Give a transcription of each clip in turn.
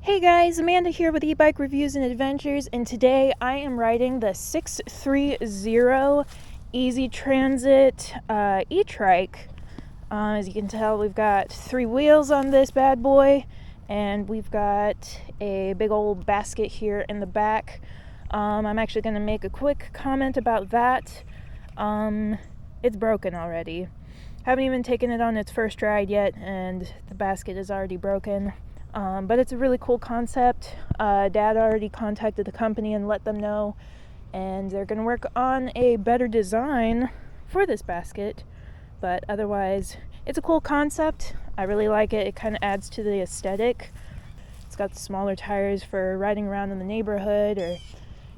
Hey guys, Amanda here with eBike Reviews and Adventures, and today I am riding the 630 Easy Transit e-trike. As you can tell, we've got 3 wheels on this bad boy, and we've got a big old basket here in the back. I'm actually going to make a quick comment about that. It's broken already. Haven't even taken it on its first ride yet, and the basket is already broken. But it's a really cool concept. Dad already contacted the company and let them know, and they're going to work on a better design for this basket. But otherwise, it's a cool concept. I really like it. It kind of adds to the aesthetic. It's got the smaller tires for riding around in the neighborhood or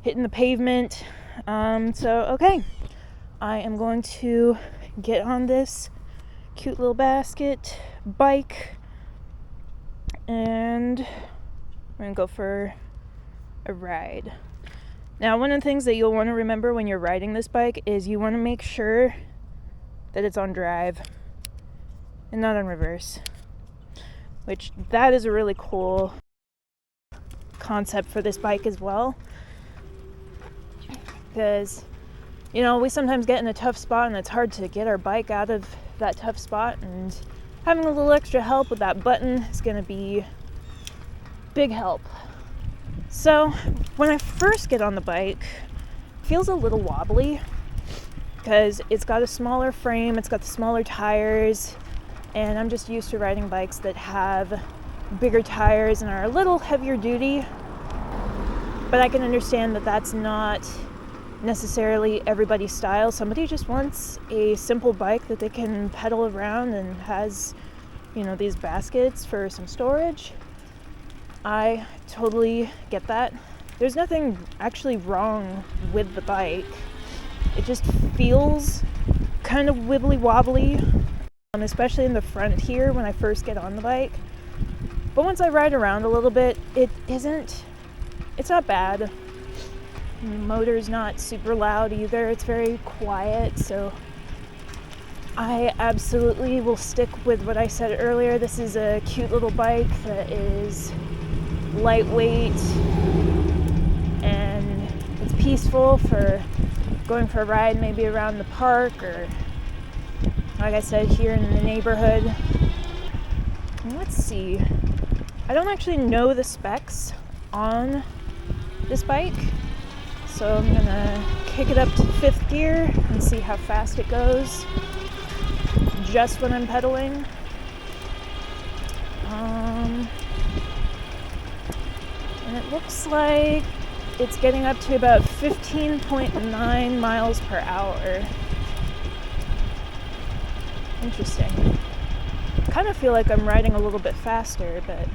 hitting the pavement. Okay, I am going to get on this cute little basket bike, and we're gonna go for a ride. Now, one of the things that you'll want to remember when you're riding this bike is you want to make sure that it's on drive and not on reverse, which that is a really cool concept for this bike as well, because we sometimes get in a tough spot and it's hard to get our bike out of that tough spot, and having a little extra help with that button is going to be big help. So when I first get on the bike, it feels a little wobbly because it's got a smaller frame, it's got the smaller tires, and I'm just used to riding bikes that have bigger tires and are a little heavier duty. But I can understand that that's not necessarily everybody's style. Somebody just wants a simple bike that they can pedal around and has, these baskets for some storage. I totally get that. There's nothing actually wrong with the bike. It just feels kind of wibbly wobbly, especially in the front here when I first get on the bike. But once I ride around a little bit, it's not bad. The motor's not super loud either. It's very quiet, so I absolutely will stick with what I said earlier. This is a cute little bike that is lightweight, and it's peaceful for going for a ride, maybe around the park, or like I said, here in the neighborhood. Let's see. I don't actually know the specs on this bike, so I'm gonna kick it up to 5th gear and see how fast it goes just when I'm pedaling. And it looks like it's getting up to about 15.9 miles per hour. Interesting. Kind of feel like I'm riding a little bit faster, but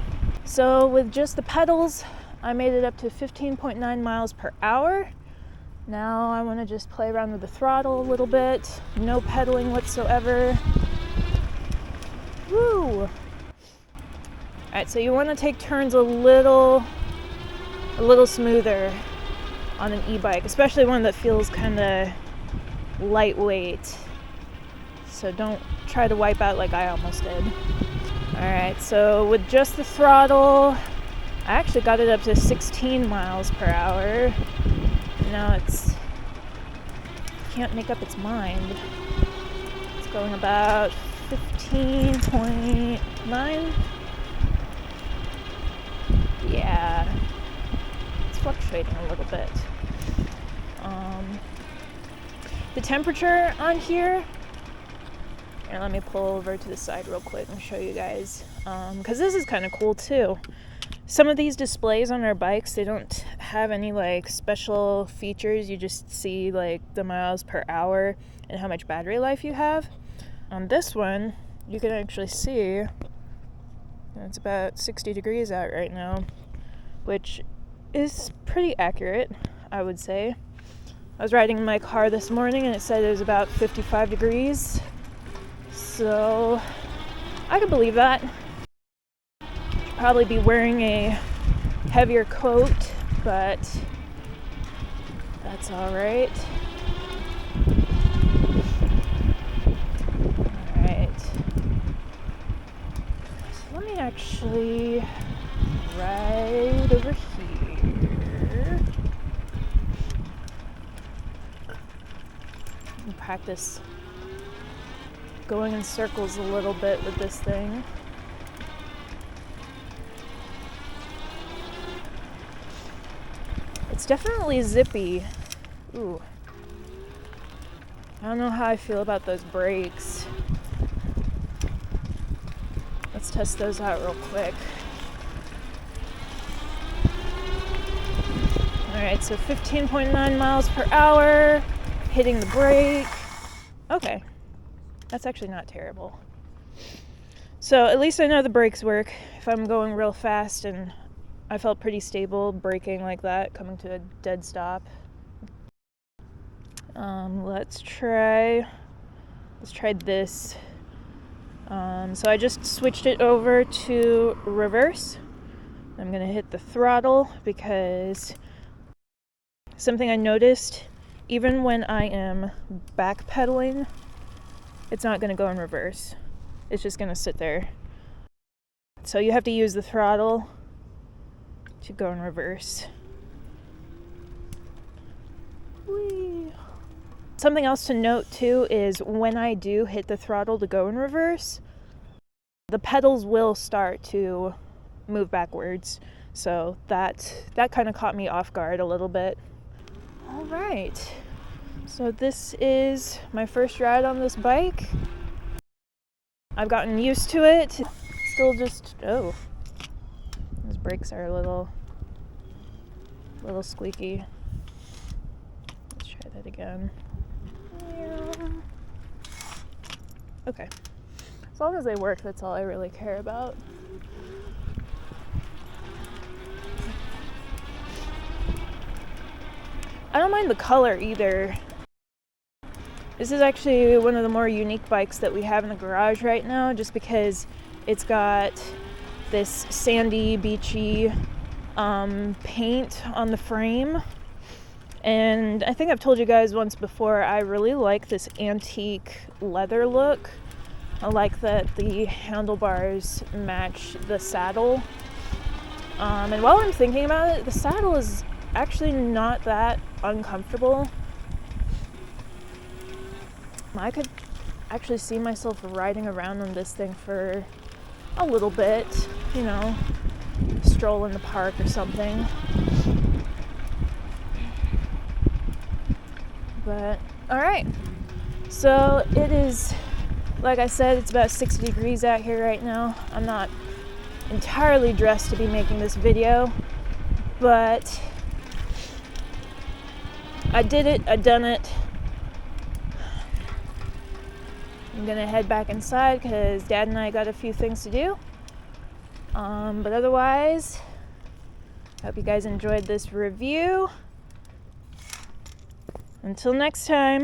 so with just the pedals, I made it up to 15.9 miles per hour. Now I want to just play around with the throttle a little bit. No pedaling whatsoever. Woo! Alright, so you want to take turns a little smoother on an e-bike, especially one that feels kind of lightweight. So don't try to wipe out like I almost did. Alright, so with just the throttle, I actually got it up to 16 miles per hour. Now can't make up its mind. It's going about 15.9. Yeah, it's fluctuating a little bit. The temperature on here, let me pull over to the side real quick and show you guys, because this is kind of cool too. Some of these displays on our bikes, they don't have any special features. You just see the miles per hour and how much battery life you have. On this one, you can actually see it's about 60 degrees out right now, which is pretty accurate, I would say. I was riding in my car this morning and it said it was about 55 degrees. So I could believe that. Probably be wearing a heavier coat, but that's all right. All right. So let me actually ride over here. And practice going in circles a little bit with this thing. It's definitely zippy. Ooh. I don't know how I feel about those brakes. Let's test those out real quick. Alright, so 15.9 miles per hour, hitting the brake. Okay, that's actually not terrible. So at least I know the brakes work if I'm going real fast, and I felt pretty stable braking like that, coming to a dead stop. Let's try this. So I just switched it over to reverse. I'm gonna hit the throttle because something I noticed, even when I am backpedaling, it's not gonna go in reverse. It's just gonna sit there. So you have to use the throttle to go in reverse. Whee. Something else to note too is when I do hit the throttle to go in reverse, the pedals will start to move backwards. So that kind of caught me off guard a little bit. All right, so this is my first ride on this bike. I've gotten used to it. Still just, oh, those brakes are a little squeaky. Let's try that again. Okay, as long as they work, that's all I really care about. I don't mind the color either. This is actually one of the more unique bikes that we have in the garage right now, just because it's got this sandy, beachy paint on the frame. And I think I've told you guys once before, I really like this antique leather look. I like that the handlebars match the saddle. And while I'm thinking about it, the saddle is actually not that uncomfortable. I could actually see myself riding around on this thing for a little bit, you know, stroll in the park or something. But, alright, so it is, like I said, it's about 60 degrees out here right now. I'm not entirely dressed to be making this video, but I did it, I done it. I'm gonna head back inside because Dad and I got a few things to do. But otherwise, I hope you guys enjoyed this review. Until next time.